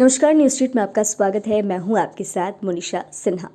नमस्कार, news street में आपका स्वागत है। मैं हूं आपके साथ मोनिशा सिन्हा।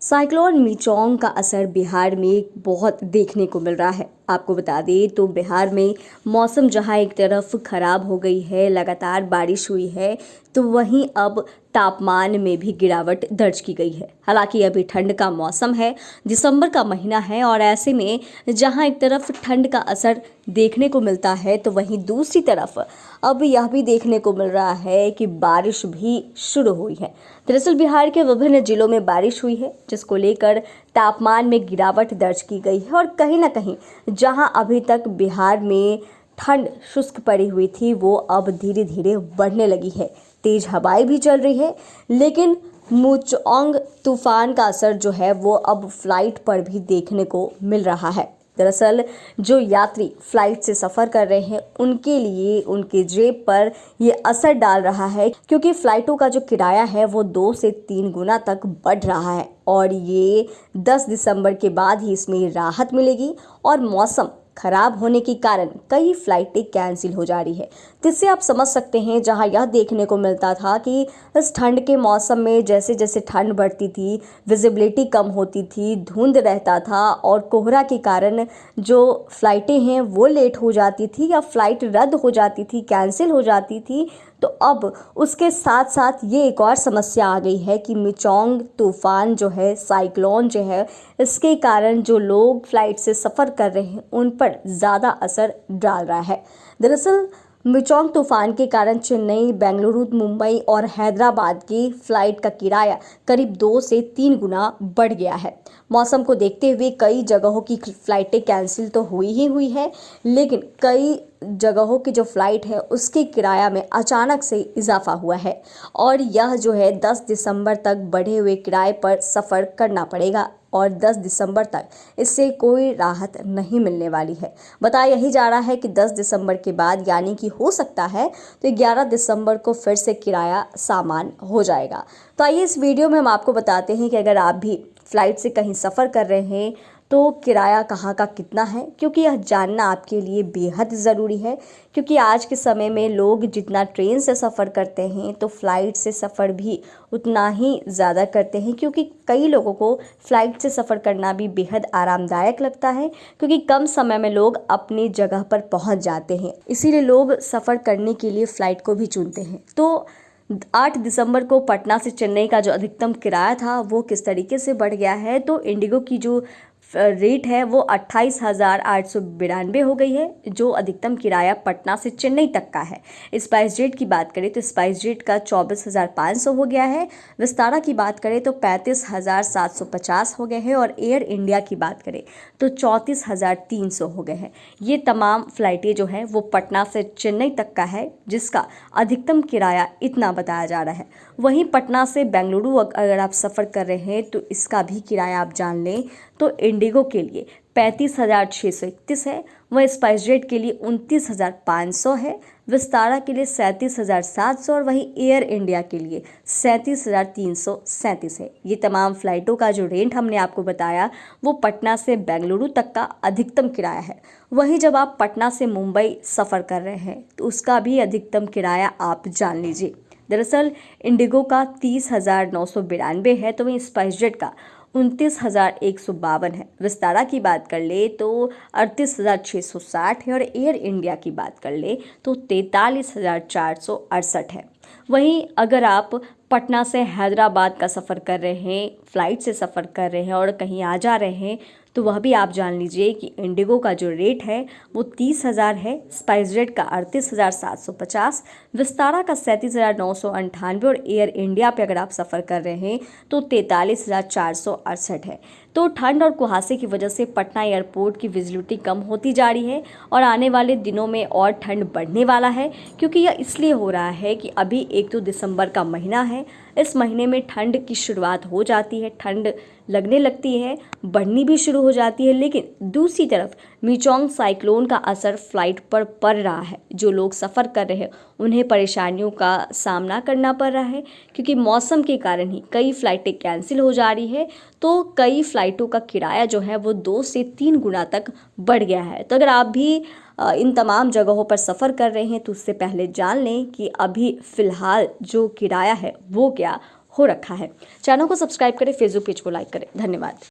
साइक्लोन मिचोंग का असर बिहार में बहुत देखने को मिल रहा है। आपको बता दें तो बिहार में मौसम जहां एक तरफ खराब हो गई है, लगातार बारिश हुई है, तो वहीं अब तापमान में भी गिरावट दर्ज की गई है। हालांकि अभी ठंड का मौसम है, दिसंबर का महीना है, और ऐसे में जहां एक तरफ ठंड का असर देखने को मिलता है, तो वहीं दूसरी तरफ अब यह भी देखने को मिल रहा है कि बारिश भी शुरू हुई है। दरअसल बिहार के विभिन्न जिलों में बारिश हुई है, जिसको लेकर तापमान में गिरावट दर्ज की गई है। और कहीं ना कहीं जहां अभी तक बिहार में ठंड शुष्क पड़ी हुई थी, वो अब धीरे धीरे बढ़ने लगी है। तेज हवाएं भी चल रही है, लेकिन मिचोंग तूफान का असर जो है वो अब फ्लाइट पर भी देखने को मिल रहा है। दरअसल जो यात्री फ्लाइट से सफ़र कर रहे हैं, उनके लिए उनके जेब पर ये असर डाल रहा है, क्योंकि फ़्लाइटों का जो किराया है वो 2 से 3 गुना तक बढ़ रहा है। और ये 10 दिसंबर के बाद ही इसमें राहत मिलेगी, और मौसम खराब होने के कारण कई फ्लाइटें कैंसिल हो जा रही है। जिससे आप समझ सकते हैं, जहां यह देखने को मिलता था कि इस ठंड के मौसम में जैसे जैसे ठंड बढ़ती थी, विजिबिलिटी कम होती थी, धुंध रहता था, और कोहरा के कारण जो फ्लाइटें हैं वो लेट हो जाती थी या फ्लाइट रद्द हो जाती थी, कैंसिल हो जाती थी। तो अब उसके साथ साथ ये एक और समस्या आ गई है कि मिचोंग तूफान जो है, साइक्लोन जो है, इसके कारण जो लोग फ्लाइट से सफ़र कर रहे हैं उन पर ज़्यादा असर डाल रहा है। दरअसल मिचोंग तूफान के कारण चेन्नई, बेंगलुरु, मुंबई और हैदराबाद की फ़्लाइट का किराया करीब 2 से 3 गुना बढ़ गया है। मौसम को देखते हुए कई जगहों की फ़्लाइटें कैंसिल तो हुई है, लेकिन कई जगहों की जो फ़्लाइट है उसके किराया में अचानक से इजाफा हुआ है, और यह जो है 10 दिसंबर तक बढ़े हुए किराए पर सफ़र करना पड़ेगा, और 10 दिसंबर तक इससे कोई राहत नहीं मिलने वाली है। बताया यही जा रहा है कि 10 दिसंबर के बाद, यानी कि हो सकता है तो 11 दिसंबर को फिर से किराया सामान हो जाएगा। तो आइए इस वीडियो में हम आपको बताते हैं कि अगर आप भी फ्लाइट से कहीं सफ़र कर रहे हैं तो किराया कहाँ का कितना है, क्योंकि यह जानना आपके लिए बेहद ज़रूरी है। क्योंकि आज के समय में लोग जितना ट्रेन से सफ़र करते हैं, तो फ्लाइट से सफ़र भी उतना ही ज़्यादा करते हैं, क्योंकि कई लोगों को फ़्लाइट से सफ़र करना भी बेहद आरामदायक लगता है, क्योंकि कम समय में लोग अपनी जगह पर पहुंच जाते हैं। इसीलिए लोग सफ़र करने के लिए फ़्लाइट को भी चुनते हैं। तो 8 दिसंबर को पटना से चेन्नई का जो अधिकतम किराया था वो किस तरीके से बढ़ गया है, तो इंडिगो की जो रेट है वो 28,892 हो गई है, जो अधिकतम किराया पटना से चेन्नई तक का है। स्पाइस जेट की बात करें तो स्पाइस जेट का 24,500 हो गया है। विस्तारा की बात करें तो 35,750 हो गए हैं, और एयर इंडिया की बात करें तो 34,300 हो गए हैं। ये तमाम फ्लाइटें जो हैं वो पटना से चेन्नई तक का है, जिसका अधिकतम किराया इतना बताया जा रहा है। वहीं पटना से बेंगलुरु अगर आप सफ़र कर रहे हैं तो इसका भी किराया आप जान लें तो इंडिगो के लिए 35,631 है, वह स्पाइस जेट के लिए 29,500 है, विस्तारा के लिए 37,700, और वहीं एयर इंडिया के लिए 37,337 है। ये तमाम फ्लाइटों का जो रेंट हमने आपको बताया वो पटना से बेंगलुरु तक का अधिकतम किराया है। वहीं जब आप पटना से मुंबई सफ़र कर रहे हैं तो उसका भी अधिकतम किराया आप जान लीजिए। दरअसल इंडिगो का 30,992 है, तो वहीं स्पाइस जेट का 29,152 है। विस्तारा की बात कर ले तो 38,660 है, और एयर इंडिया की बात कर ले तो 43,468 है। वहीं अगर आप पटना से हैदराबाद का सफ़र कर रहे हैं, फ़्लाइट से सफ़र कर रहे हैं और कहीं आ जा रहे हैं, तो वह भी आप जान लीजिए कि इंडिगो का जो रेट है वो 30,000 है, स्पाइस जेट का 38,750, विस्तारा का 37,998, और एयर इंडिया पे अगर आप सफ़र कर रहे हैं तो 43,468 है। तो ठंड और कुहासे की वजह से पटना एयरपोर्ट की विजिबिलिटी कम होती जा रही है, और आने वाले दिनों में और ठंड बढ़ने वाला है, क्योंकि यह इसलिए हो रहा है कि अभी 1 दिसंबर का महीना है। इस महीने में ठंड की शुरुआत हो जाती है, ठंड लगने लगती है, बढ़नी भी शुरू हो जाती है। लेकिन दूसरी तरफ मिचोंग साइक्लोन का असर फ्लाइट पर पड़ रहा है। जो लोग सफ़र कर रहे हैं उन्हें परेशानियों का सामना करना पड़ रहा है, क्योंकि मौसम के कारण ही कई फ़्लाइटें कैंसिल हो जा रही है। तो कई फ़्लाइटों का किराया जो है वो 2 से 3 गुना तक बढ़ गया है। तो अगर आप भी इन तमाम जगहों पर सफ़र कर रहे हैं तो उससे पहले जान लें कि अभी फ़िलहाल जो किराया है वो क्या हो रखा है। चैनल को सब्सक्राइब करें, फेसबुक पेज को लाइक करें। धन्यवाद।